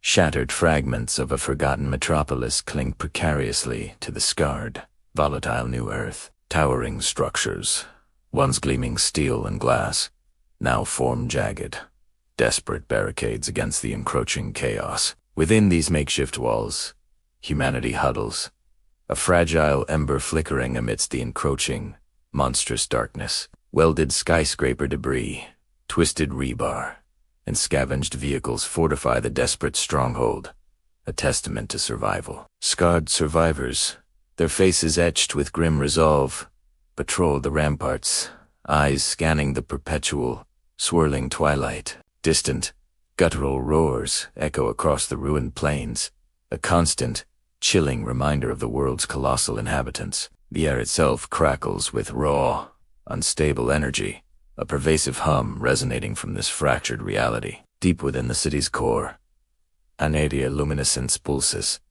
Shattered fragments of a forgotten metropolis cling precariously to the scarred, volatile new earth. Towering structures, once gleaming steel and glass, now form jagged, desperate barricades against the encroaching chaos. Within these makeshift walls, humanity huddles, a fragile ember flickering amidst the encroaching, monstrous darkness. Welded skyscraper debris, twisted rebar, and scavenged vehicles fortify the desperate stronghold, a testament to survival. Scarred survivors, their faces etched with grim resolve, patrol the ramparts, eyes scanning the perpetual, swirling twilight. Distant, guttural roars echo across the ruined plains, a constant, chilling reminder of the world's colossal inhabitants. The air itself crackles with raw, unstable energy, a pervasive hum resonating from this fractured reality. Deep within the city's core, an area luminescence pulses,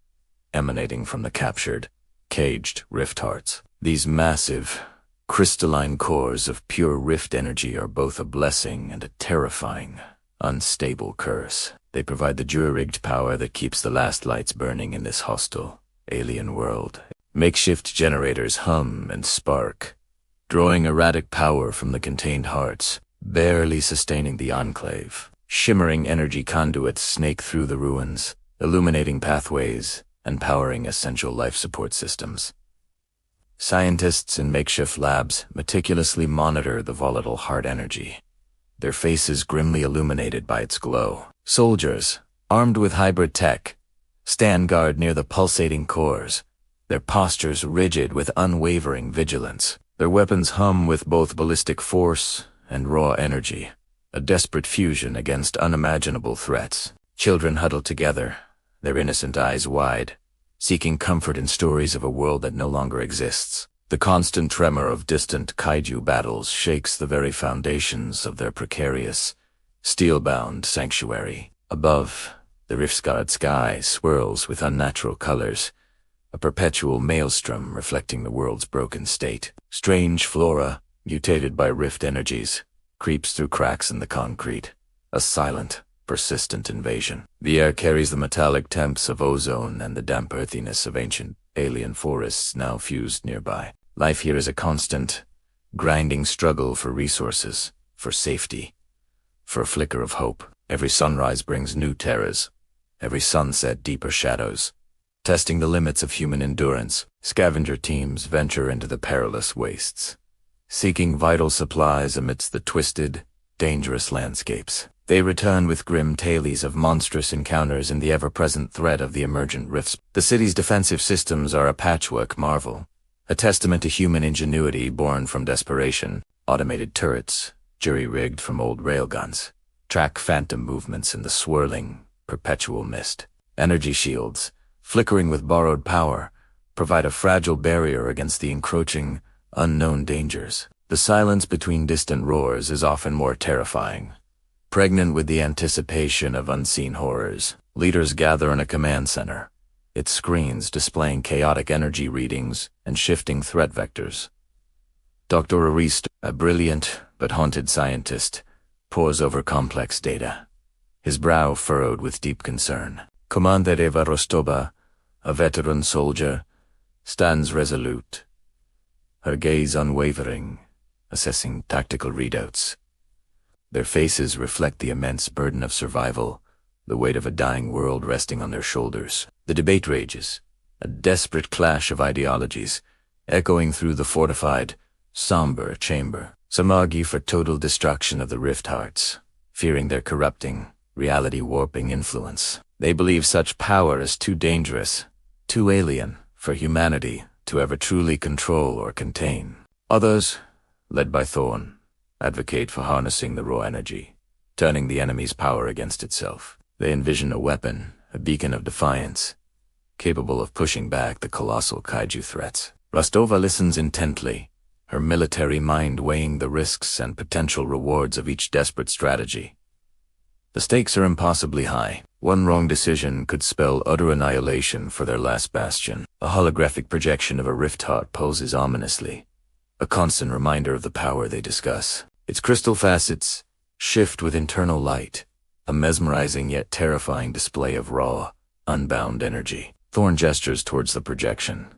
emanating from the captured, caged rift hearts. These massive, crystalline cores of pure rift energy are both a blessing and a terrifying, unstable curse. They provide the jury-rigged power that keeps the last lights burning in this hostile, alien world. Makeshift generators hum and spark, drawing erratic power from the contained hearts, barely sustaining the enclave. Shimmering energy conduits snake through the ruins, illuminating pathways and powering essential life support systems. Scientists in makeshift labs meticulously monitor the volatile heart energy, their faces grimly illuminated by its glow. Soldiers, armed with hybrid tech, stand guard near the pulsating cores, their postures rigid with unwavering vigilance. Their weapons hum with both ballistic force and raw energy, a desperate fusion against unimaginable threats. Children huddle together, their innocent eyes wide, seeking comfort in stories of a world that no longer exists. The constant tremor of distant Kaiju battles shakes the very foundations of their precarious, steel-bound sanctuary. Above, the rift-scarred sky swirls with unnatural colors, a perpetual maelstrom reflecting the world's broken state. Strange flora, mutated by rift energies, creeps through cracks in the concrete, a silent, persistent invasion. The air carries the metallic temps of ozone and the damp earthiness of ancient, alien forests now fused nearby. Life here is a constant, grinding struggle for resources, for safety, for a flicker of hope. Every sunrise brings new terrors, every sunset deeper shadows. Testing the limits of human endurance, scavenger teams venture into the perilous wastes, seeking vital supplies amidst the twisted, dangerous landscapes. They return with grim tales of monstrous encounters and the ever-present threat of the emergent rifts. The city's defensive systems are a patchwork marvel, a testament to human ingenuity born from desperation. Automated turrets, jury-rigged from old railguns, track phantom movements in the swirling, perpetual mist. Energy shields, flickering with borrowed power, provide a fragile barrier against the encroaching, unknown dangers. The silence between distant roars is often more terrifying, pregnant with the anticipation of unseen horrors. Leaders gather in a command center, its screens displaying chaotic energy readings and shifting threat vectors. Dr. Riftspawn, a brilliant but haunted scientist, pores over complex data, his brow furrowed with deep concern. Commander Eva Rostova, a veteran soldier, stands resolute, her gaze unwavering, assessing tactical readouts. Their faces reflect the immense burden of survival, the weight of a dying world resting on their shoulders. The debate rages, a desperate clash of ideologies, echoing through the fortified, somber chamber. Some argue for total destruction of the rift hearts, fearing their corrupting, reality-warping influence. They believe such power is too dangerous, too alien, for humanity to ever truly control or contain. Others, led by Thorn, advocate for harnessing the raw energy, turning the enemy's power against itself. They envision a weapon, a beacon of defiance, capable of pushing back the colossal Kaiju threats. Rostova listens intently, her military mind weighing the risks and potential rewards of each desperate strategy. The stakes are impossibly high. One wrong decision could spell utter annihilation for their last bastion. A holographic projection of a rift heart pulses ominously, a constant reminder of the power they discuss. Its crystal facets shift with internal light, a mesmerizing yet terrifying display of raw, unbound energy. Thorn gestures towards the projection,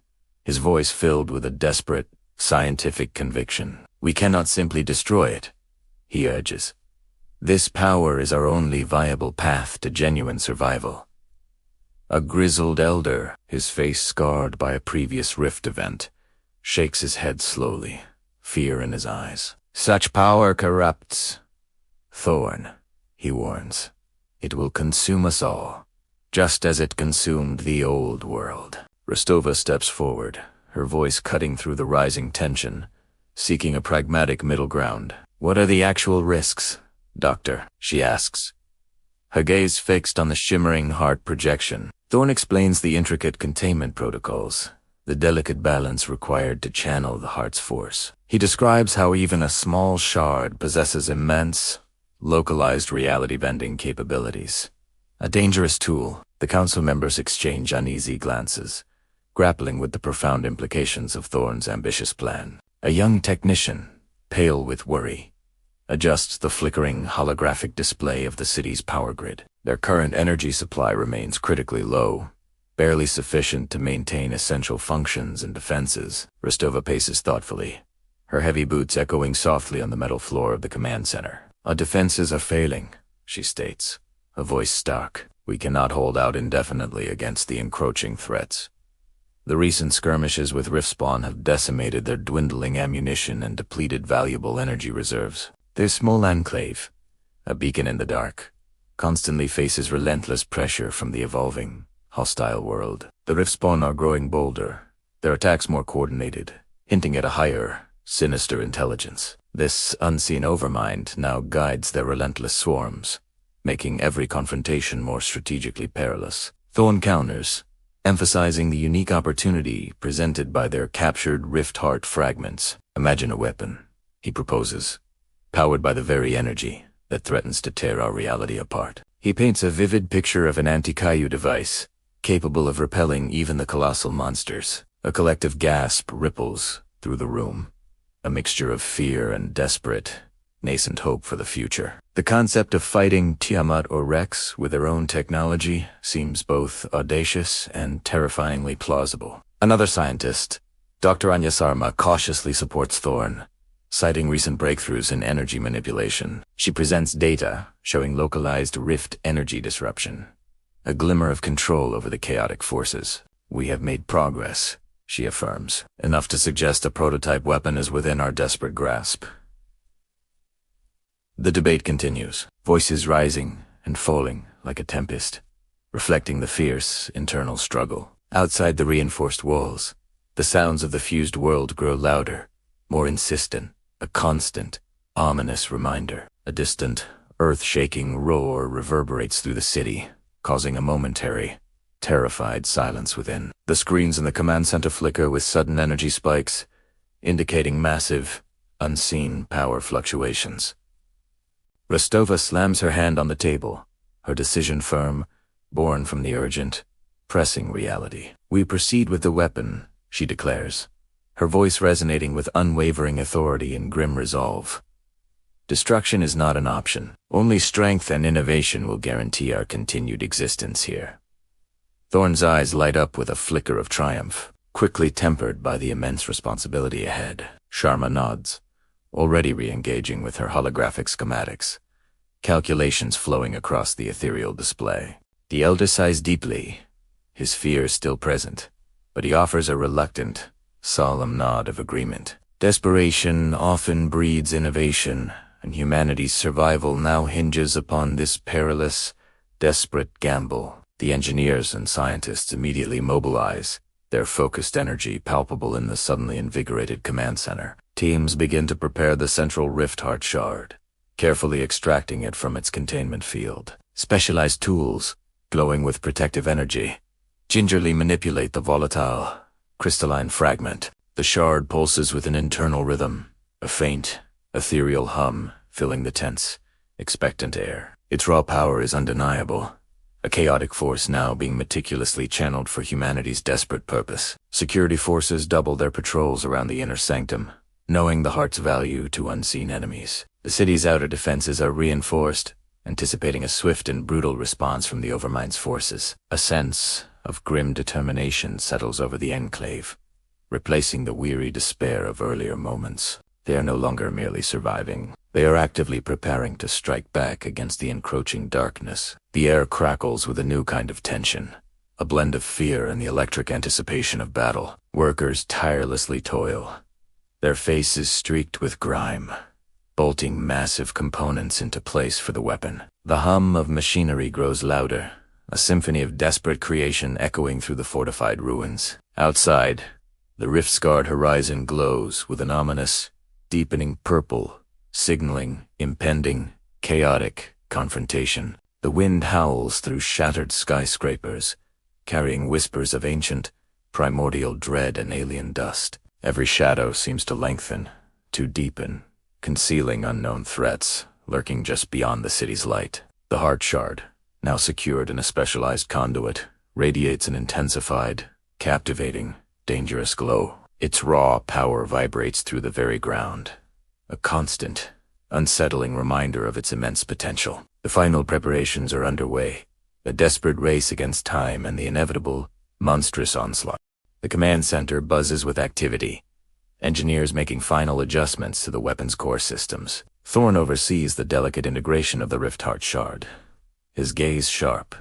his voice filled with a desperate, scientific conviction. "We cannot simply destroy it," he urges. "This power is our only viable path to genuine survival." A grizzled elder, his face scarred by a previous rift event, shakes his head slowly, fear in his eyes. "Such power corrupts. Thorn," he warns. "It will consume us all, just as it consumed the old world." Rostova steps forward, her voice cutting through the rising tension, seeking a pragmatic middle ground. "What are the actual risks, Doctor?" she asks, her gaze fixed on the shimmering heart projection. Thorn explains the intricate containment protocols, the delicate balance required to channel the heart's force. He describes how even a small shard possesses immense, localized reality-bending capabilities. A dangerous tool. The council members exchange uneasy glances, grappling with the profound implications of Thorn's ambitious plan. A young technician, pale with worry, adjusts the flickering holographic display of the city's power grid. Their current energy supply remains critically low, barely sufficient to maintain essential functions and defenses. Rostova paces thoughtfully, her heavy boots echoing softly on the metal floor of the command center. "Our defenses are failing," she states, a voice stark. "We cannot hold out indefinitely against the encroaching threats. The recent skirmishes with Riftspawn have decimated their dwindling ammunition and depleted valuable energy reserves. Their small enclave, a beacon in the dark, constantly faces relentless pressure from the evolving, hostile world. The Riftspawn are growing bolder, their attacks more coordinated, hinting at a higher, sinister intelligence. This unseen Overmind now guides their relentless swarms, making every confrontation more strategically perilous." Thorn counters, emphasizing the unique opportunity presented by their captured Rift Heart fragments. "Imagine a weapon," he proposes, "powered by the very energy that threatens to tear our reality apart." He paints a vivid picture of an anti-Kaiju device, capable of repelling even the colossal monsters. A collective gasp ripples through the room, a mixture of fear and desperate, nascent hope for the future. The concept of fighting Tiamat or Rex with their own technology seems both audacious and terrifyingly plausible. Another scientist, Dr. Anya Sarma, cautiously supports Thorn, citing recent breakthroughs in energy manipulation. She presents data showing localized rift energy disruption, a glimmer of control over the chaotic forces. "We have made progress," she affirms, "enough to suggest a prototype weapon is within our desperate grasp." The debate continues, voices rising and falling like a tempest, reflecting the fierce internal struggle. Outside the reinforced walls, the sounds of the fused world grow louder, more insistent, a constant, ominous reminder. A distant, earth-shaking roar reverberates through the city, causing a momentary, terrified silence within. The screens in the command center flicker with sudden energy spikes, indicating massive, unseen power fluctuations. Rostova slams her hand on the table, her decision firm, born from the urgent, pressing reality. "We proceed with the weapon," she declares, her voice resonating with unwavering authority and grim resolve. "Destruction is not an option. Only strength and innovation will guarantee our continued existence here." Thorn's eyes light up with a flicker of triumph, quickly tempered by the immense responsibility ahead. Sharma nods, already re-engaging with her holographic schematics, calculations flowing across the ethereal display. The elder sighs deeply, his fear still present, but he offers a reluctant, solemn nod of agreement. Desperation often breeds innovation, and humanity's survival now hinges upon this perilous, desperate gamble. The engineers and scientists immediately mobilize, their focused energy palpable in the suddenly invigorated command center. Teams begin to prepare the central Rift Heart shard, carefully extracting it from its containment field. Specialized tools, glowing with protective energy, gingerly manipulate the volatile, crystalline fragment. The shard pulses with an internal rhythm, a faint, ethereal hum filling the tense, expectant air. Its raw power is undeniable, a chaotic force now being meticulously channeled for humanity's desperate purpose. Security forces double their patrols around the inner sanctum, knowing the heart's value to unseen enemies. The city's outer defenses are reinforced, anticipating a swift and brutal response from the Overmind's forces. A sense of grim determination settles over the enclave, replacing the weary despair of earlier moments. They are no longer merely surviving. They are actively preparing to strike back against the encroaching darkness. The air crackles with a new kind of tension, a blend of fear and the electric anticipation of battle. Workers tirelessly toil, their faces streaked with grime, bolting massive components into place for the weapon. The hum of machinery grows louder, a symphony of desperate creation echoing through the fortified ruins. Outside, the rift-scarred horizon glows with an ominous, deepening purple, signaling impending, chaotic confrontation. The wind howls through shattered skyscrapers, carrying whispers of ancient, primordial dread and alien dust. Every shadow seems to lengthen, to deepen, concealing unknown threats lurking just beyond the city's light. The heart shard, now secured in a specialized conduit, radiates an intensified, captivating, dangerous glow. Its raw power vibrates through the very ground, a constant, unsettling reminder of its immense potential. The final preparations are underway, a desperate race against time and the inevitable, monstrous onslaught. The command center buzzes with activity, engineers making final adjustments to the weapon's core systems. Thorn oversees the delicate integration of the Rift Heart Shard, his gaze sharp,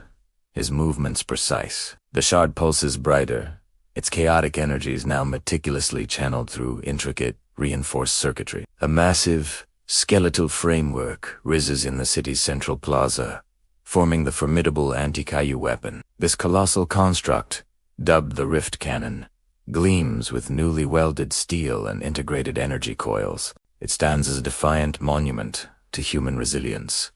his movements precise. The shard pulses brighter, its chaotic energies now meticulously channeled through intricate, reinforced circuitry. A massive, skeletal framework rises in the city's central plaza, forming the formidable anti-Kaiju weapon. This colossal construct, dubbed the Rift Cannon, gleams with newly welded steel and integrated energy coils. It stands as a defiant monument to human resilience,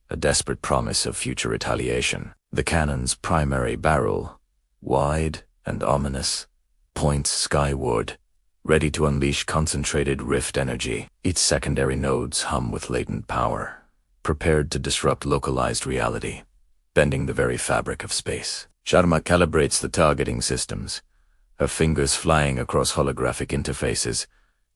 a desperate promise of future retaliation. The cannon's primary barrel, wide and ominous, points skyward, ready to unleash concentrated rift energy. Its secondary nodes hum with latent power, prepared to disrupt localized reality, bending the very fabric of space. Sharma calibrates the targeting systems, her fingers flying across holographic interfaces,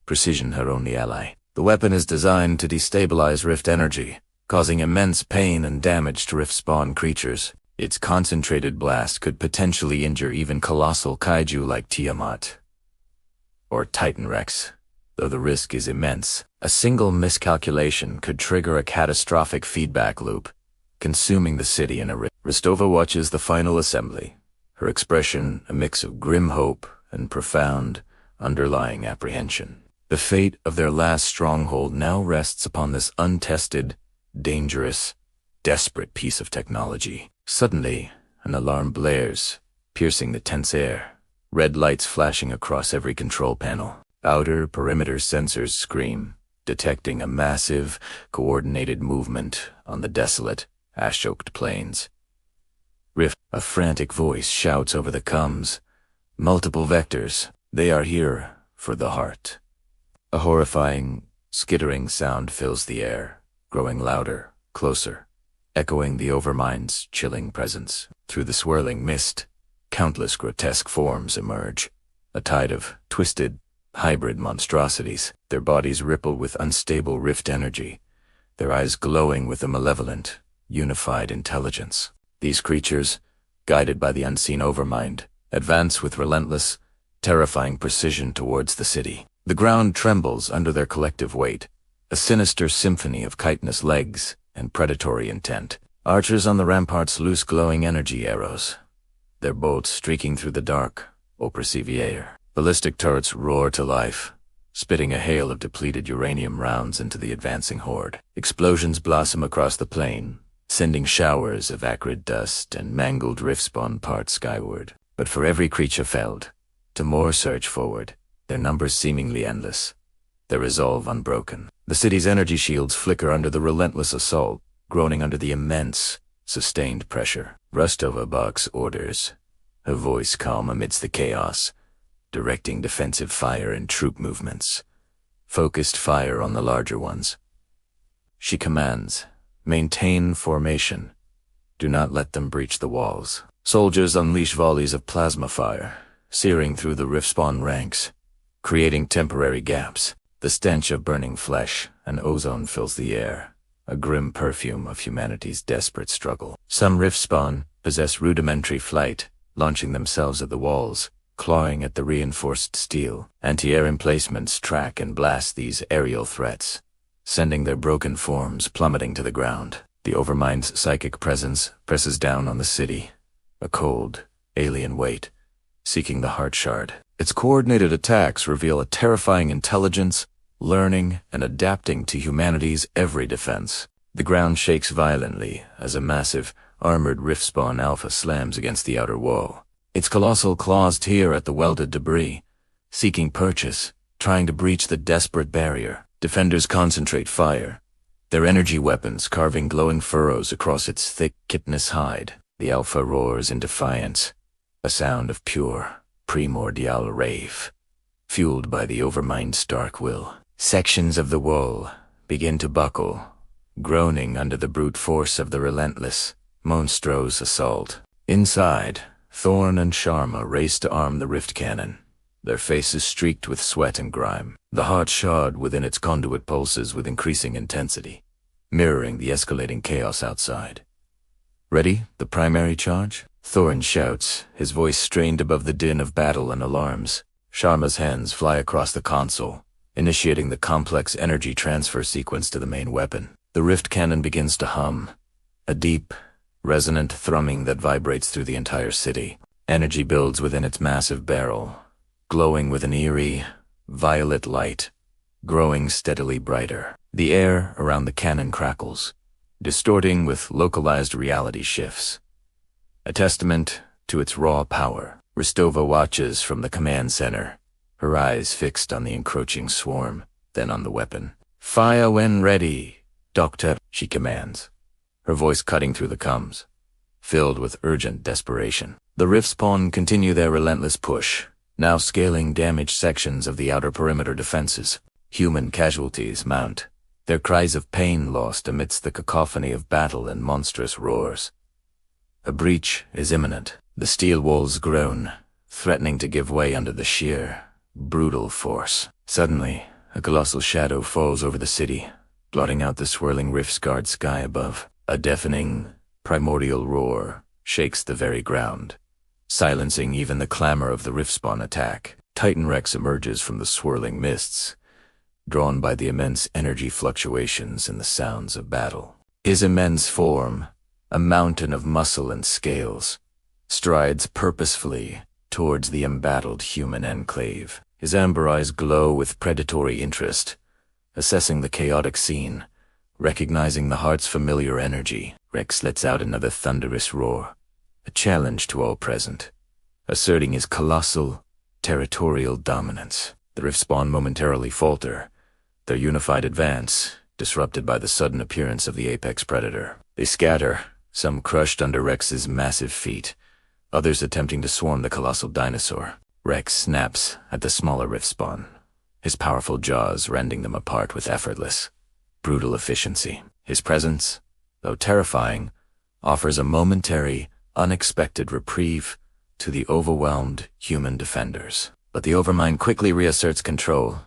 precision her only ally. The weapon is designed to destabilize rift energy, causing immense pain and damage to Riftspawn creatures. Its concentrated blast could potentially injure even colossal kaiju like Tiamat or Titan Rex, though the risk is immense. A single miscalculation could trigger a catastrophic feedback loop, consuming the city in a rift. Rostova watches the final assembly, her expression a mix of grim hope and profound, underlying apprehension. The fate of their last stronghold now rests upon this untested, dangerous, desperate piece of technology. Suddenly, an alarm blares, piercing the tense air, red lights flashing across every control panel. Outer perimeter sensors scream, detecting a massive, coordinated movement on the desolate, ash-choked plains. Rift, a frantic voice shouts over the comms. Multiple vectors, they are here for the heart. A horrifying, skittering sound fills the air, growing louder, closer, echoing the Overmind's chilling presence. Through the swirling mist, countless grotesque forms emerge, a tide of twisted, hybrid monstrosities. Their bodies ripple with unstable rift energy, their eyes glowing with a malevolent, unified intelligence. These creatures, guided by the unseen Overmind, advance with relentless, terrifying precision towards the city. The ground trembles under their collective weight, a sinister symphony of chitinous legs and predatory intent. Archers on the ramparts loose glowing energy arrows, their bolts streaking through the dark, oppressive air. Ballistic turrets roar to life, spitting a hail of depleted uranium rounds into the advancing horde. Explosions blossom across the plain, sending showers of acrid dust and mangled Riftspawn parts skyward. But for every creature felled, to more surge forward, their numbers seemingly endless, their resolve unbroken. The city's energy shields flicker under the relentless assault, groaning under the immense, sustained pressure. Rostova barks orders, her voice calm amidst the chaos, directing defensive fire and troop movements, focused fire on the larger ones. She commands, maintain formation. Do not let them breach the walls. Soldiers unleash volleys of plasma fire, searing through the Riftspawn ranks, creating temporary gaps. The stench of burning flesh and ozone fills the air, a grim perfume of humanity's desperate struggle. Some Riftspawn possess rudimentary flight, launching themselves at the walls, clawing at the reinforced steel. Anti-air emplacements track and blast these aerial threats, sending their broken forms plummeting to the ground. The Overmind's psychic presence presses down on the city, a cold, alien weight, seeking the heart shard. Its coordinated attacks reveal a terrifying intelligence, learning and adapting to humanity's every defense. The ground shakes violently as a massive, armored Riftspawn Alpha slams against the outer wall. Its colossal claws tear at the welded debris, seeking purchase, trying to breach the desperate barrier. Defenders concentrate fire, their energy weapons carving glowing furrows across its thick, chitinous hide. The Alpha roars in defiance, a sound of pure, primordial rave, fueled by the Overmind's dark will. Sections of the wall begin to buckle, groaning under the brute force of the relentless, monstrous assault. Inside, Thorn and Sharma race to arm the rift cannon, their faces streaked with sweat and grime. The hot shard within its conduit pulses with increasing intensity, mirroring the escalating chaos outside. Ready, the primary charge? Thorn shouts, his voice strained above the din of battle and alarms. Sharma's hands fly across the console, initiating the complex energy transfer sequence to the main weapon. The rift cannon begins to hum, a deep, resonant thrumming that vibrates through the entire city. Energy builds within its massive barrel, glowing with an eerie, violet light, growing steadily brighter. The air around the cannon crackles, distorting with localized reality shifts. A testament to its raw power, Ristova watches from the command center, her eyes fixed on the encroaching swarm, then on the weapon. "Fire when ready, Doctor," she commands, her voice cutting through the comms, filled with urgent desperation. The Riftspawn continue their relentless push, now scaling damaged sections of the outer perimeter defenses. Human casualties mount, their cries of pain lost amidst the cacophony of battle and monstrous roars. A breach is imminent. The steel walls groan, threatening to give way under the sheer, brutal force. Suddenly, a colossal shadow falls over the city, blotting out the swirling rift-scarred sky above. A deafening, primordial roar shakes the very ground, silencing even the clamor of the Riftspawn attack. Titan Rex emerges from the swirling mists, drawn by the immense energy fluctuations and the sounds of battle. His immense form, a mountain of muscle and scales, strides purposefully towards the embattled human enclave. His amber eyes glow with predatory interest, assessing the chaotic scene, recognizing the heart's familiar energy. Rex lets out another thunderous roar, a challenge to all present, asserting his colossal, territorial dominance. The Riftspawn momentarily falter, their unified advance disrupted by the sudden appearance of the apex predator. They scatter, some crushed under Rex's massive feet, others attempting to swarm the colossal dinosaur. Rex snaps at the smaller Riftspawn, his powerful jaws rending them apart with effortless, brutal efficiency. His presence, though terrifying, offers a momentary, unexpected reprieve to the overwhelmed human defenders. But the Overmind quickly reasserts control,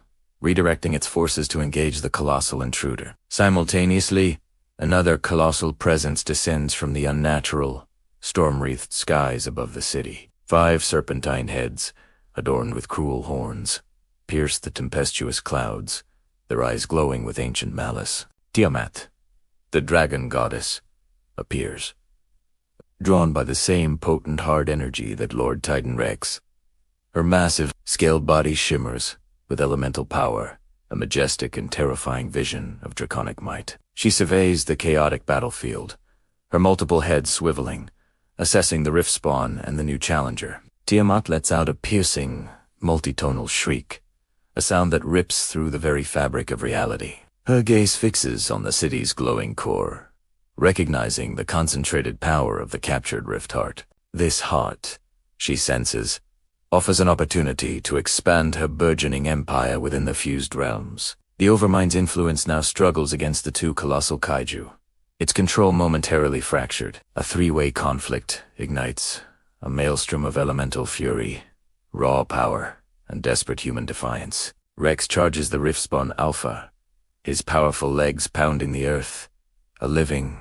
redirecting its forces to engage the colossal intruder. Simultaneously, another colossal presence descends from the unnatural, storm-wreathed skies above the city. 5 serpentine heads, adorned with cruel horns, pierce the tempestuous clouds, their eyes glowing with ancient malice. Tiamat, the dragon goddess, appears, drawn by the same potent hard energy that Lord Titan Rex. Her massive, scaled body shimmers with elemental power, a majestic and terrifying vision of draconic might. She surveys the chaotic battlefield, her multiple heads swiveling, assessing the Riftspawn and the new challenger. Tiamat lets out a piercing, multitonal shriek, a sound that rips through the very fabric of reality. Her gaze fixes on the city's glowing core, recognizing the concentrated power of the captured rift heart. This heart, she senses, offers an opportunity to expand her burgeoning empire within the fused realms. The Overmind's influence now struggles against the 2 colossal Kaiju, its control momentarily fractured. A 3-way conflict ignites, a maelstrom of elemental fury, raw power, and desperate human defiance. Rex charges the Riftspawn Alpha, his powerful legs pounding the earth, a living,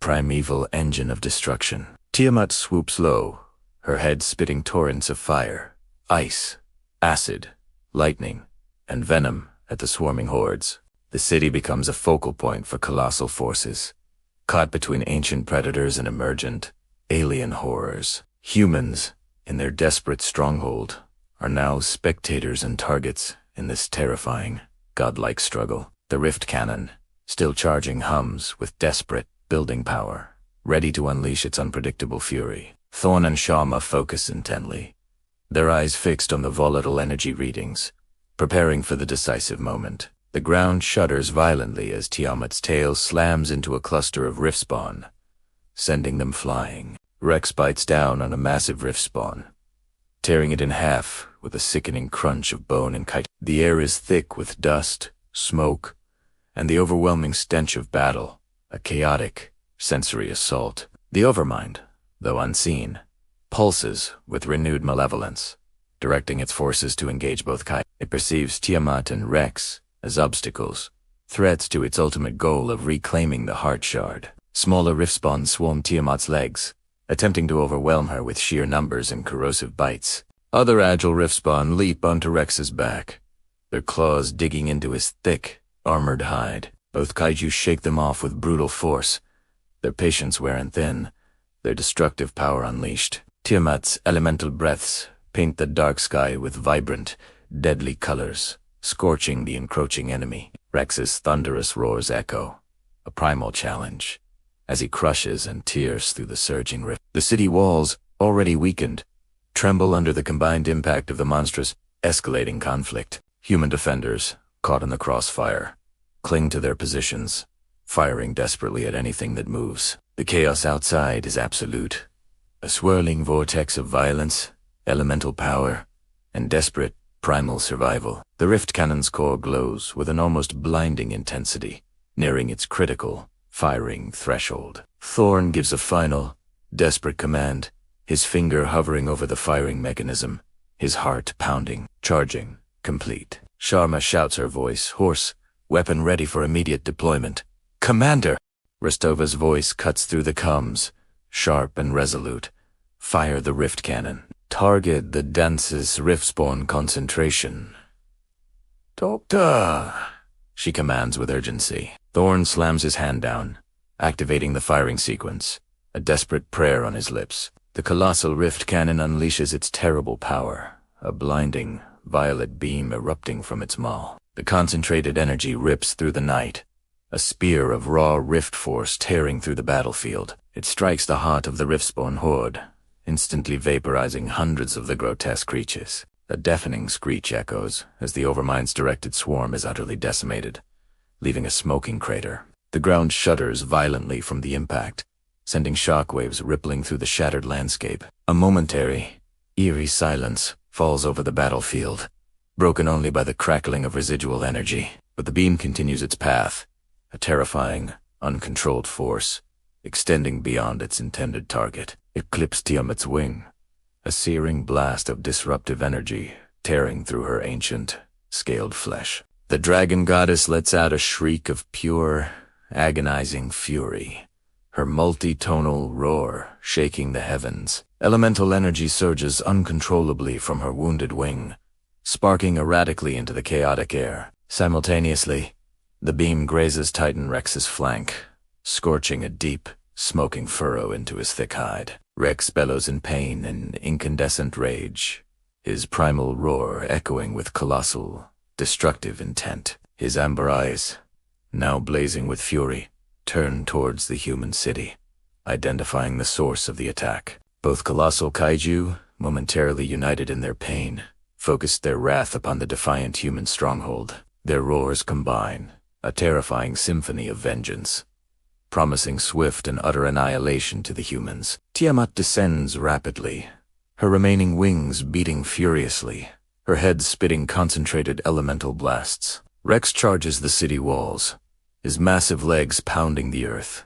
primeval engine of destruction. Tiamat swoops low, her head spitting torrents of fire, ice, acid, lightning, and venom at the swarming hordes. The city becomes a focal point for colossal forces, caught between ancient predators and emergent, alien horrors. Humans, in their desperate stronghold, are now spectators and targets in this terrifying, godlike struggle. The rift cannon, still charging, hums with desperate, building power, ready to unleash its unpredictable fury. Thorn and Shama focus intently, their eyes fixed on the volatile energy readings, preparing for the decisive moment. The ground shudders violently as Tiamat's tail slams into a cluster of Riftspawn, sending them flying. Rex bites down on a massive Riftspawn, tearing it in half with a sickening crunch of bone and Kaiju. The air is thick with dust, smoke, and the overwhelming stench of battle, a chaotic, sensory assault. The Overmind, though unseen, pulses with renewed malevolence, directing its forces to engage both Kaiju. It perceives Tiamat and Rex as obstacles, threats to its ultimate goal of reclaiming the Heart Shard. Smaller Riftspawn swarm Tiamat's legs, attempting to overwhelm her with sheer numbers and corrosive bites. Other agile Riftspawn leap onto Rex's back, their claws digging into his thick, armored hide. Both Kaiju shake them off with brutal force, their patience wearing thin, their destructive power unleashed. Tiamat's elemental breaths paint the dark sky with vibrant, deadly colors, scorching the encroaching enemy. Rex's thunderous roars echo, a primal challenge, as he crushes and tears through the surging rift. The city walls, already weakened, tremble under the combined impact of the monstrous, escalating conflict. Human defenders, caught in the crossfire, cling to their positions, firing desperately at anything that moves. The chaos outside is absolute, a swirling vortex of violence, elemental power, and desperate, primal survival. The rift cannon's core glows with an almost blinding intensity, nearing its critical, firing threshold. Thorn gives a final, desperate command, his finger hovering over the firing mechanism, his heart pounding. Charging, complete. Sharma shouts, her voice hoarse, weapon ready for immediate deployment. Commander! Restova's voice cuts through the comms, sharp and resolute. Fire the rift cannon. Target the dense's Riftspawn concentration. Doctor! She commands with urgency. Thorn slams his hand down, activating the firing sequence, a desperate prayer on his lips. The colossal rift cannon unleashes its terrible power, a blinding, violet beam erupting from its maw. The concentrated energy rips through the night, a spear of raw rift force tearing through the battlefield. It strikes the heart of the Riftspawn horde, instantly vaporizing hundreds of the grotesque creatures. A deafening screech echoes as the Overmind's directed swarm is utterly decimated, leaving a smoking crater. The ground shudders violently from the impact, sending shockwaves rippling through the shattered landscape. A momentary, eerie silence falls over the battlefield, broken only by the crackling of residual energy. But the beam continues its path, a terrifying, uncontrolled force, extending beyond its intended target. It clips Tiamat's wing, a searing blast of disruptive energy tearing through her ancient, scaled flesh. The dragon goddess lets out a shriek of pure, agonizing fury, her multi-tonal roar shaking the heavens. Elemental energy surges uncontrollably from her wounded wing, sparking erratically into the chaotic air. Simultaneously, the beam grazes Titan Rex's flank, scorching a deep, smoking furrow into his thick hide. Rex bellows in pain and incandescent rage, his primal roar echoing with colossal, destructive intent. His amber eyes, now blazing with fury, turn towards the human city, identifying the source of the attack. Both colossal Kaiju, momentarily united in their pain, focused their wrath upon the defiant human stronghold. Their roars combine, a terrifying symphony of vengeance, promising swift and utter annihilation to the humans. Tiamat descends rapidly, her remaining wings beating furiously, her head spitting concentrated elemental blasts. Rex charges the city walls, his massive legs pounding the earth,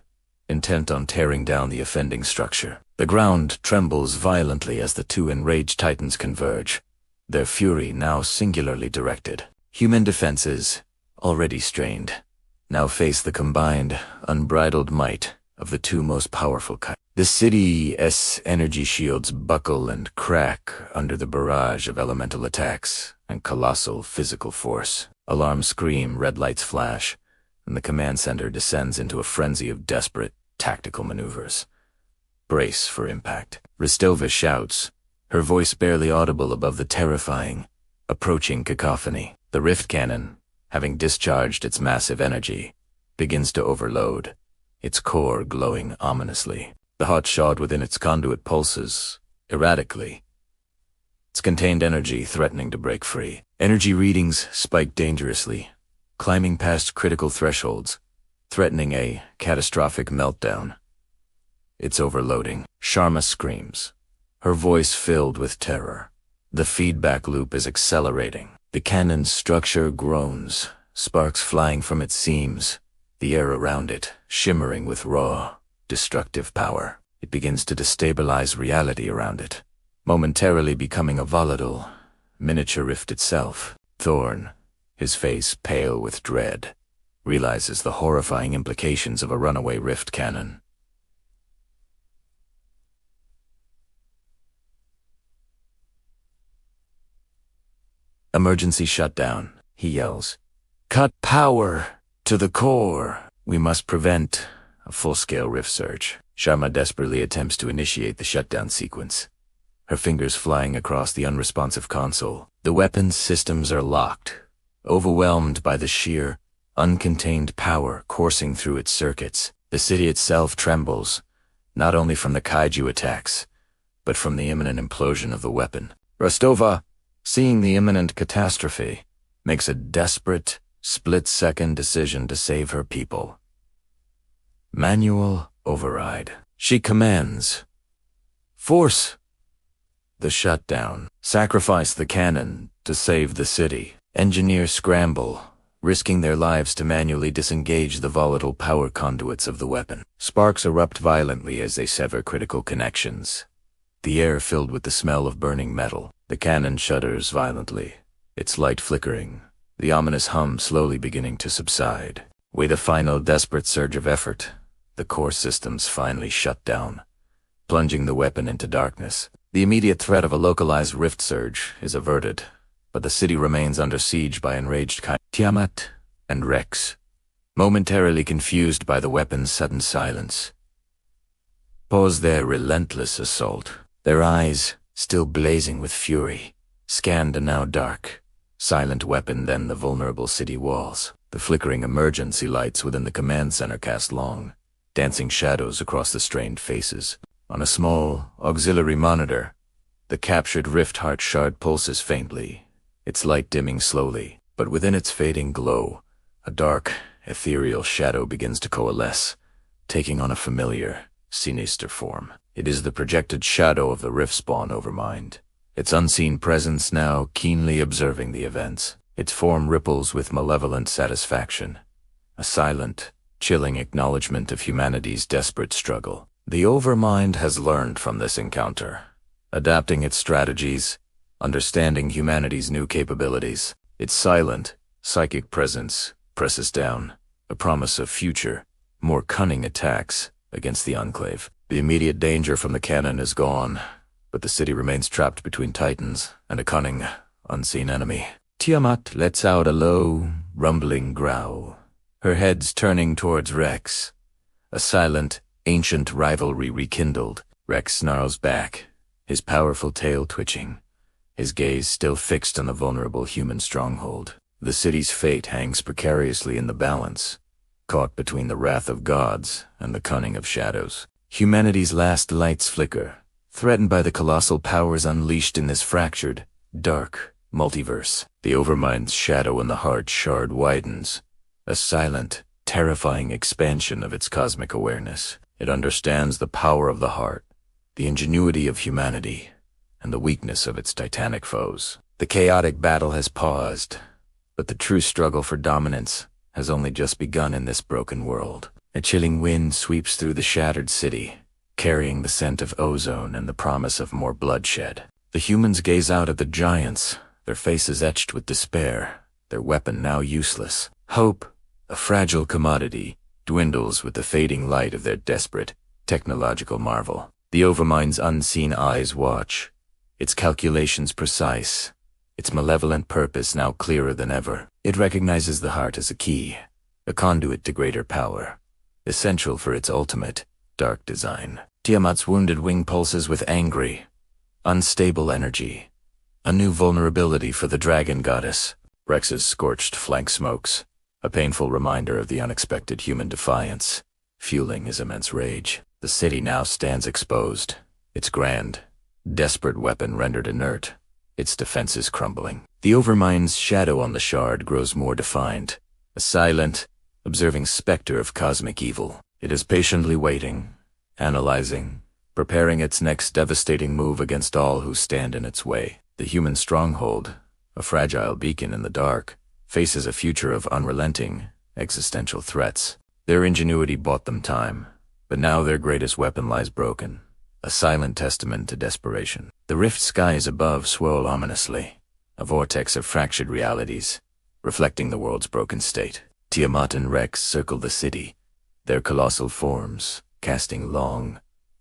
intent on tearing down the offending structure. The ground trembles violently as the two enraged titans converge, their fury now singularly directed. Human defenses, already strained, now face the combined, unbridled might of the two most powerful Kaiju. The city's energy shields buckle and crack under the barrage of elemental attacks and colossal physical force. Alarms scream, red lights flash, and the command center descends into a frenzy of desperate, tactical maneuvers. Brace for impact. Ristova shouts, her voice barely audible above the terrifying, approaching cacophony. The rift cannon, having discharged its massive energy, begins to overload, its core glowing ominously. The hot shot within its conduit pulses, erratically, its contained energy threatening to break free. Energy readings spike dangerously, climbing past critical thresholds, threatening a catastrophic meltdown. It's overloading. Sharma screams, her voice filled with terror. The feedback loop is accelerating. The cannon's structure groans, sparks flying from its seams, the air around it shimmering with raw, destructive power. It begins to destabilize reality around it, momentarily becoming a volatile, miniature rift itself. Thorn, his face pale with dread, realizes the horrifying implications of a runaway rift cannon. Emergency shutdown, he yells. Cut power to the core. We must prevent a full-scale rift surge. Sharma desperately attempts to initiate the shutdown sequence, her fingers flying across the unresponsive console. The weapons systems are locked, overwhelmed by the sheer, uncontained power coursing through its circuits. The city itself trembles, not only from the Kaiju attacks, but from the imminent implosion of the weapon. Rostova, seeing the imminent catastrophe, makes a desperate, split-second decision to save her people. Manual override. She commands, force the shutdown. Sacrifice the cannon to save the city. Engineers scramble, risking their lives to manually disengage the volatile power conduits of the weapon. Sparks erupt violently as they sever critical connections, the air filled with the smell of burning metal. The cannon shudders violently, its light flickering, the ominous hum slowly beginning to subside. With a final desperate surge of effort, the core systems finally shut down, plunging the weapon into darkness. The immediate threat of a localized rift surge is averted, but the city remains under siege by enraged Kaiju. Tiamat and Rex, momentarily confused by the weapon's sudden silence, pause their relentless assault. Their eyes, still blazing with fury, scanned a now dark, silent weapon, then the vulnerable city walls. The flickering emergency lights within the command center cast long, dancing shadows across the strained faces. On a small, auxiliary monitor, the captured rift heart shard pulses faintly, its light dimming slowly, but within its fading glow, a dark, ethereal shadow begins to coalesce, taking on a familiar, sinister form. It is the projected shadow of the Riftspawn Overmind, its unseen presence now keenly observing the events. Its form ripples with malevolent satisfaction, a silent, chilling acknowledgement of humanity's desperate struggle. The Overmind has learned from this encounter, adapting its strategies, understanding humanity's new capabilities. Its silent, psychic presence presses down, a promise of future, more cunning attacks against the Enclave. The immediate danger from the cannon is gone, but the city remains trapped between titans and a cunning, unseen enemy. Tiamat lets out a low, rumbling growl, her head's turning towards Rex. A silent, ancient rivalry rekindled. Rex snarls back, his powerful tail twitching, his gaze still fixed on the vulnerable human stronghold. The city's fate hangs precariously in the balance, caught between the wrath of gods and the cunning of shadows. Humanity's last lights flicker, threatened by the colossal powers unleashed in this fractured, dark multiverse. The Overmind's shadow in the heart shard widens, a silent, terrifying expansion of its cosmic awareness. It understands the power of the heart, the ingenuity of humanity, and the weakness of its titanic foes. The chaotic battle has paused, but the true struggle for dominance has only just begun in this broken world. A chilling wind sweeps through the shattered city, carrying the scent of ozone and the promise of more bloodshed. The humans gaze out at the giants, their faces etched with despair, their weapon now useless. Hope, A fragile commodity dwindles with the fading light of their desperate technological marvel. The Overmind's unseen eyes watch, its calculations precise, its malevolent purpose now clearer than ever. It recognizes the heart as a key, a conduit to greater power, essential for its ultimate, dark design. Tiamat's wounded wing pulses with angry, unstable energy, a new vulnerability for the dragon goddess. Rex's scorched flank smokes, a painful reminder of the unexpected human defiance, fueling his immense rage. The city now stands exposed, its grand, desperate weapon rendered inert, its defenses crumbling. The Overmind's shadow on the shard grows more defined, a silent, observing specter of cosmic evil. It is patiently waiting, analyzing, preparing its next devastating move against all who stand in its way. The human stronghold, a fragile beacon in the dark, faces a future of unrelenting, existential threats. Their ingenuity bought them time, but now their greatest weapon lies broken, a silent testament to desperation. The rift skies above swirl ominously, a vortex of fractured realities, reflecting the world's broken state. Tiamat and Rex circle the city, their colossal forms casting long,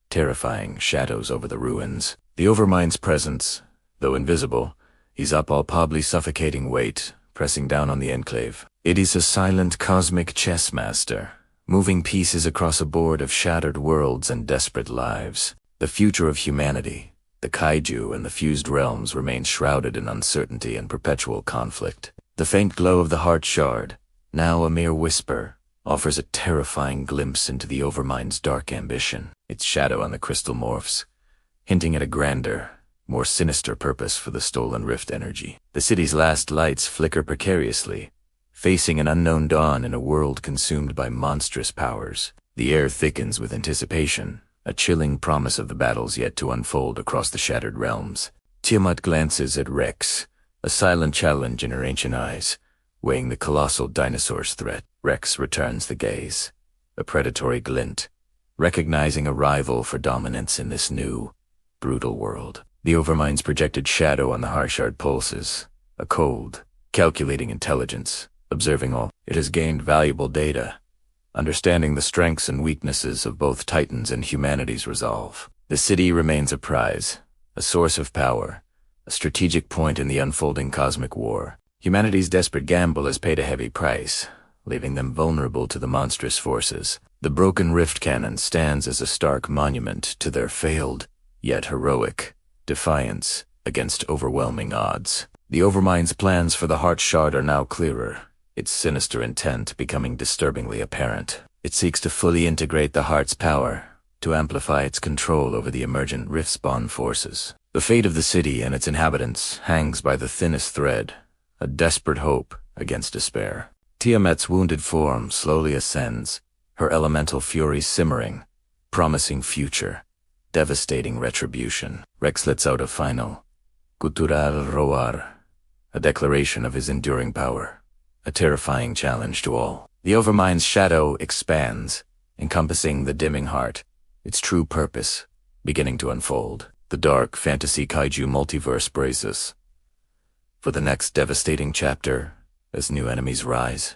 terrifying shadows over the ruins. The Overmind's presence, though invisible, is a palpably suffocating weight pressing down on the enclave. It is a silent cosmic chess master, moving pieces across a board of shattered worlds and desperate lives. The future of humanity, the Kaiju and the fused realms remain shrouded in uncertainty and perpetual conflict. The faint glow of the heart shard, now a mere whisper, offers a terrifying glimpse into the Overmind's dark ambition. Its shadow on the crystal morphs, hinting at a grander, more sinister purpose for the stolen rift energy. The city's last lights flicker precariously, facing an unknown dawn in a world consumed by monstrous powers. The air thickens with anticipation, a chilling promise of the battles yet to unfold across the shattered realms. Tiamat glances at Rex, a silent challenge in her ancient eyes, weighing the colossal dinosaur's threat. Rex returns the gaze, a predatory glint, recognizing a rival for dominance in this new, brutal world. The Overmind's projected shadow on the Harshard pulses, a cold, calculating intelligence, observing all. It has gained valuable data, understanding the strengths and weaknesses of both Titans and humanity's resolve. The city remains a prize, a source of power, a strategic point in the unfolding cosmic war. Humanity's desperate gamble has paid a heavy price, leaving them vulnerable to the monstrous forces. The broken rift cannon stands as a stark monument to their failed, yet heroic, defiance against overwhelming odds. The Overmind's plans for the Heart Shard are now clearer, its sinister intent becoming disturbingly apparent. It seeks to fully integrate the Heart's power, to amplify its control over the emergent Riftspawn forces. The fate of the city and its inhabitants hangs by the thinnest thread, a desperate hope against despair. Tiamat's wounded form slowly ascends, her elemental fury simmering, promising future, devastating retribution. Rex lets out a final, Gutural Roar, a declaration of his enduring power, a terrifying challenge to all. The Overmind's shadow expands, encompassing the dimming heart, its true purpose beginning to unfold. The dark fantasy Kaiju multiverse braces for the next devastating chapter as new enemies rise.